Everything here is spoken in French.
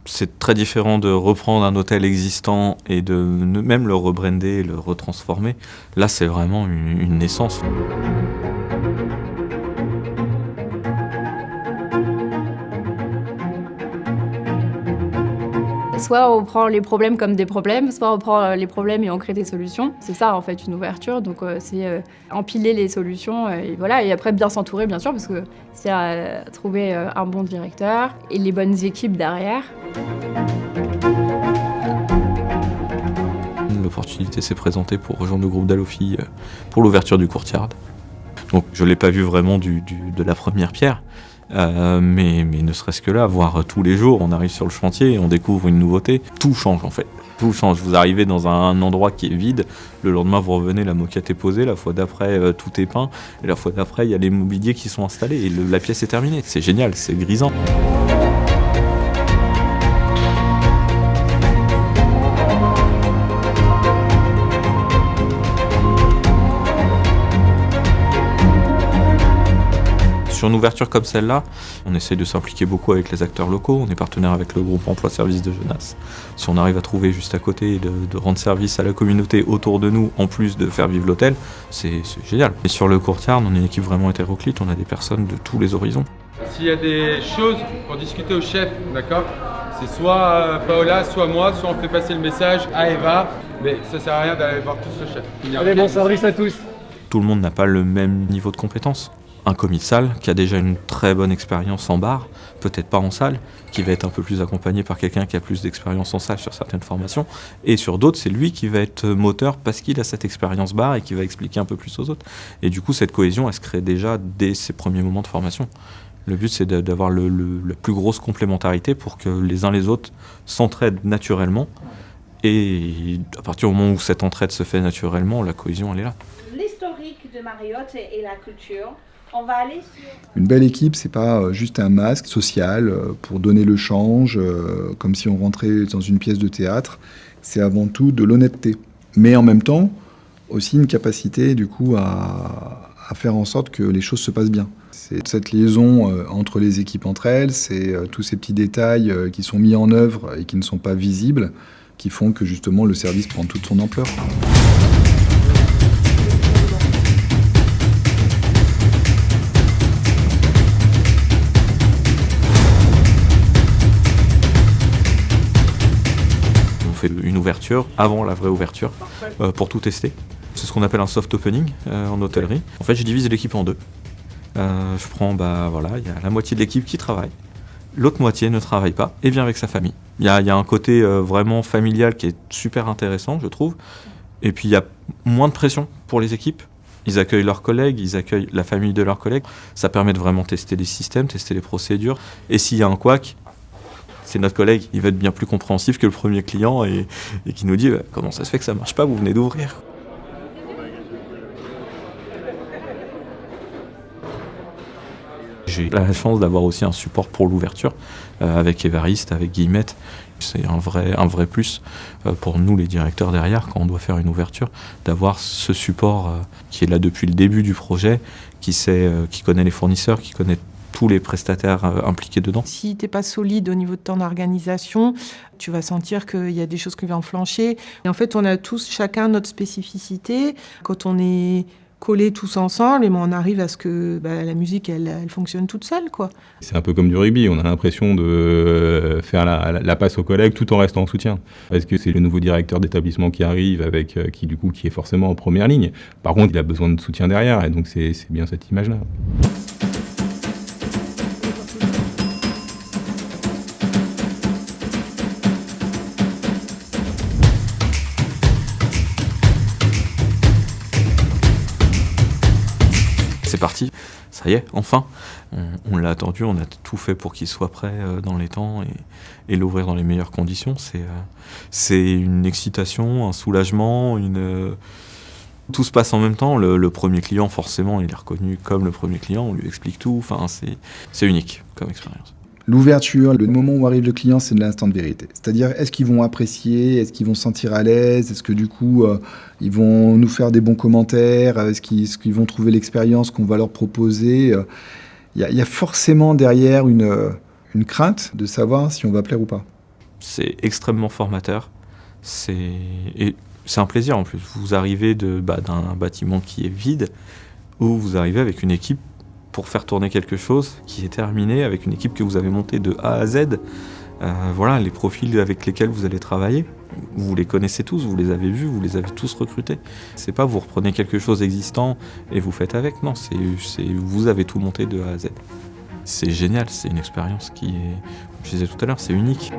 C'est très différent de reprendre un hôtel existant et de même le rebrander, le retransformer. Là, c'est vraiment une naissance. Soit on prend les problèmes comme des problèmes, soit on prend les problèmes et on crée des solutions. C'est ça en fait une ouverture, donc c'est empiler les solutions et voilà, et après bien s'entourer bien sûr, parce que c'est trouver un bon directeur et les bonnes équipes derrière. L'opportunité s'est présentée pour rejoindre le groupe d'Alofi pour l'ouverture du courtyard. Donc je ne l'ai pas vu vraiment de la première pierre. Mais ne serait-ce que là, voir tous les jours, on arrive sur le chantier et on découvre une nouveauté. Tout change en fait. Tout change. Vous arrivez dans un endroit qui est vide, le lendemain vous revenez, la moquette est posée, la fois d'après tout est peint, et la fois d'après il y a les mobiliers qui sont installés et la pièce est terminée. C'est génial, c'est grisant. Sur une ouverture comme celle-là, on essaye de s'impliquer beaucoup avec les acteurs locaux. On est partenaire avec le groupe Emploi Service de Genasse. Si on arrive à trouver juste à côté et de rendre service à la communauté autour de nous, en plus de faire vivre l'hôtel, c'est génial. Et sur le courtyard, on est une équipe vraiment hétéroclite. On a des personnes de tous les horizons. S'il y a des choses pour discuter au chef, d'accord, c'est soit Paola, soit moi, soit on fait passer le message à Eva, mais ça sert à rien d'aller voir tous le chef. Allez, bon service à tous. Tout le monde n'a pas le même niveau de compétence. Un commis de salle qui a déjà une très bonne expérience en bar, peut-être pas en salle, qui va être un peu plus accompagné par quelqu'un qui a plus d'expérience en salle sur certaines formations, et sur d'autres, c'est lui qui va être moteur parce qu'il a cette expérience bar et qui va expliquer un peu plus aux autres. Et du coup, cette cohésion, elle se crée déjà dès ses premiers moments de formation. Le but, c'est d'avoir la plus grosse complémentarité pour que les uns les autres s'entraident naturellement, et à partir du moment où cette entraide se fait naturellement, la cohésion, elle est là. L'historique de Mariotte et la culture. On va aller sur... Une belle équipe, c'est pas juste un masque social pour donner le change, comme si on rentrait dans une pièce de théâtre. C'est avant tout de l'honnêteté. Mais en même temps, aussi une capacité du coup à faire en sorte que les choses se passent bien. C'est cette liaison entre les équipes entre elles, c'est tous ces petits détails qui sont mis en œuvre et qui ne sont pas visibles, qui font que justement le service prend toute son ampleur. On fait une ouverture avant la vraie ouverture pour tout tester. C'est ce qu'on appelle un soft opening en hôtellerie. En fait, je divise l'équipe en deux. Je prends, il y a la moitié de l'équipe qui travaille, l'autre moitié ne travaille pas et vient avec sa famille. Il y a un côté vraiment familial qui est super intéressant, je trouve. Et puis il y a moins de pression pour les équipes. Ils accueillent leurs collègues, ils accueillent la famille de leurs collègues. Ça permet de vraiment tester les systèmes, tester les procédures. Et s'il y a un couac, c'est notre collègue, il va être bien plus compréhensif que le premier client et qui nous dit comment ça se fait que ça marche pas, vous venez d'ouvrir. J'ai la chance d'avoir aussi un support pour l'ouverture avec Évariste, avec Guillemette. C'est un vrai plus pour nous les directeurs derrière quand on doit faire une ouverture, d'avoir ce support qui est là depuis le début du projet, qui connaît les fournisseurs, qui connaît tous les prestataires impliqués dedans. Si tu n'es pas solide au niveau de ton organisation, tu vas sentir qu'il y a des choses qui vont flancher. Et en fait, on a tous chacun notre spécificité. Quand on est collés tous ensemble, et on arrive à ce que la musique, elle fonctionne toute seule, quoi. C'est un peu comme du rugby, on a l'impression de faire la passe aux collègues tout en restant en soutien. Parce que c'est le nouveau directeur d'établissement qui arrive, qui est forcément en première ligne. Par contre, il a besoin de soutien derrière, et donc c'est bien cette image-là. C'est parti, ça y est, enfin, on l'a attendu, on a tout fait pour qu'il soit prêt dans les temps et l'ouvrir dans les meilleures conditions. C'est une excitation, un soulagement, tout se passe en même temps. Le premier client, forcément, il est reconnu comme le premier client, on lui explique tout, enfin, c'est unique comme expérience. L'ouverture, le moment où arrive le client, c'est de l'instant de vérité. C'est-à-dire, est-ce qu'ils vont apprécier, est-ce qu'ils vont se sentir à l'aise, est-ce que du coup, ils vont nous faire des bons commentaires, est-ce qu'ils vont trouver l'expérience qu'on va leur proposer. Il y a forcément derrière une crainte de savoir si on va plaire ou pas. C'est extrêmement formateur. Et c'est un plaisir en plus. Vous arrivez d'un bâtiment qui est vide, ou vous arrivez avec une équipe pour faire tourner quelque chose qui est terminé, avec une équipe que vous avez montée de A à Z. Voilà, les profils avec lesquels vous allez travailler, vous les connaissez tous, vous les avez vus, vous les avez tous recrutés. C'est pas vous reprenez quelque chose existant et vous faites avec, non, vous avez tout monté de A à Z. C'est génial, c'est une expérience qui est, je disais tout à l'heure, c'est unique.